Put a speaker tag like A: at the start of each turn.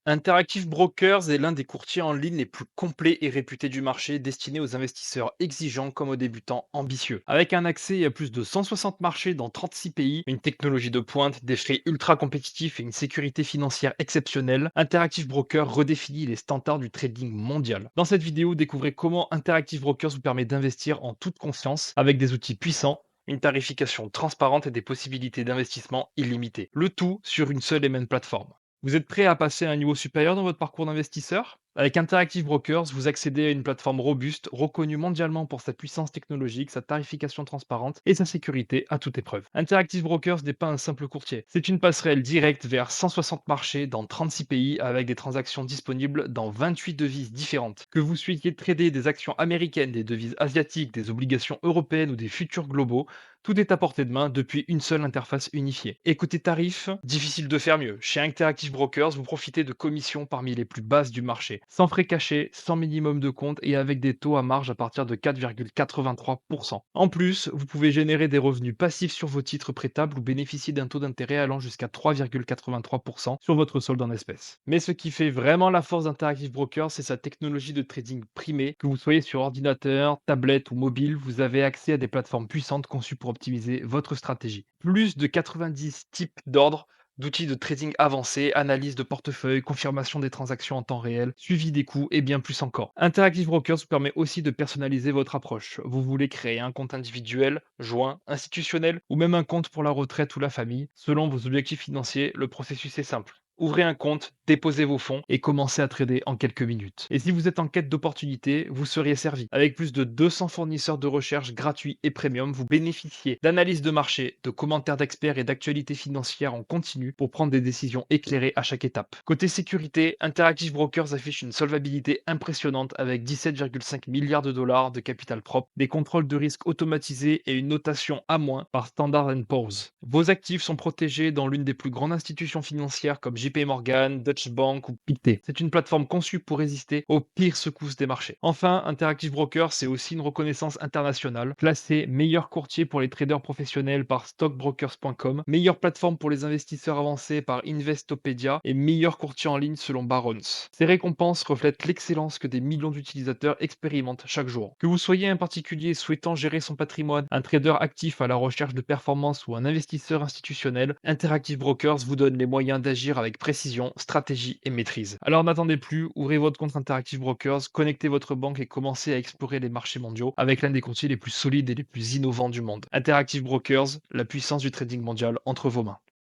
A: Interactive Brokers est l'un des courtiers en ligne les plus complets et réputés du marché, destiné aux investisseurs exigeants comme aux débutants ambitieux. Avec un accès à plus de 160 marchés dans 36 pays, une technologie de pointe, des frais ultra compétitifs et une sécurité financière exceptionnelle, Interactive Brokers redéfinit les standards du trading mondial. Dans cette vidéo, découvrez comment Interactive Brokers vous permet d'investir en toute confiance avec des outils puissants, une tarification transparente et des possibilités d'investissement illimitées. Le tout sur une seule et même plateforme. Vous êtes prêt à passer à un niveau supérieur dans votre parcours d'investisseur? Avec Interactive Brokers, vous accédez à une plateforme robuste, reconnue mondialement pour sa puissance technologique, sa tarification transparente et sa sécurité à toute épreuve. Interactive Brokers n'est pas un simple courtier, c'est une passerelle directe vers 160 marchés dans 36 pays avec des transactions disponibles dans 28 devises différentes. Que vous souhaitiez trader des actions américaines, des devises asiatiques, des obligations européennes ou des futurs globaux, tout est à portée de main depuis une seule interface unifiée. Et côté tarif, difficile de faire mieux. Chez Interactive Brokers, vous profitez de commissions parmi les plus basses du marché, sans frais cachés, sans minimum de compte et avec des taux à marge à partir de 4,83%. En plus, vous pouvez générer des revenus passifs sur vos titres prêtables ou bénéficier d'un taux d'intérêt allant jusqu'à 3,83% sur votre solde en espèces. Mais ce qui fait vraiment la force d'Interactive Brokers, c'est sa technologie de trading primée. Que vous soyez sur ordinateur, tablette ou mobile, vous avez accès à des plateformes puissantes conçues pour optimiser votre stratégie. Plus de 90 types d'ordres, d'outils de trading avancés, analyse de portefeuille, confirmation des transactions en temps réel, suivi des coûts et bien plus encore. Interactive Brokers vous permet aussi de personnaliser votre approche. Vous voulez créer un compte individuel, joint, institutionnel ou même un compte pour la retraite ou la famille. Selon vos objectifs financiers, le processus est simple. Ouvrez un compte, déposez vos fonds et commencez à trader en quelques minutes. Et si vous êtes en quête d'opportunités, vous seriez servi. Avec plus de 200 fournisseurs de recherche gratuits et premium, vous bénéficiez d'analyses de marché, de commentaires d'experts et d'actualités financières en continu pour prendre des décisions éclairées à chaque étape. Côté sécurité, Interactive Brokers affiche une solvabilité impressionnante avec 17,5 milliards de dollars de capital propre, des contrôles de risque automatisés et une notation A- par Standard Poor's. Vos actifs sont protégés dans l'une des plus grandes institutions financières comme JP Morgan, Deutsche Bank ou Pictet. C'est une plateforme conçue pour résister aux pires secousses des marchés. Enfin, Interactive Brokers, c'est aussi une reconnaissance internationale, classée meilleur courtier pour les traders professionnels par stockbrokers.com, meilleure plateforme pour les investisseurs avancés par Investopedia et meilleur courtier en ligne selon Barron's. Ces récompenses reflètent l'excellence que des millions d'utilisateurs expérimentent chaque jour. Que vous soyez un particulier souhaitant gérer son patrimoine, un trader actif à la recherche de performance ou un investisseur institutionnel, Interactive Brokers vous donne les moyens d'agir avec précision, stratégie et maîtrise. Alors n'attendez plus, ouvrez votre compte Interactive Brokers, connectez votre banque et commencez à explorer les marchés mondiaux avec l'un des courtiers les plus solides et les plus innovants du monde. Interactive Brokers, la puissance du trading mondial entre vos mains.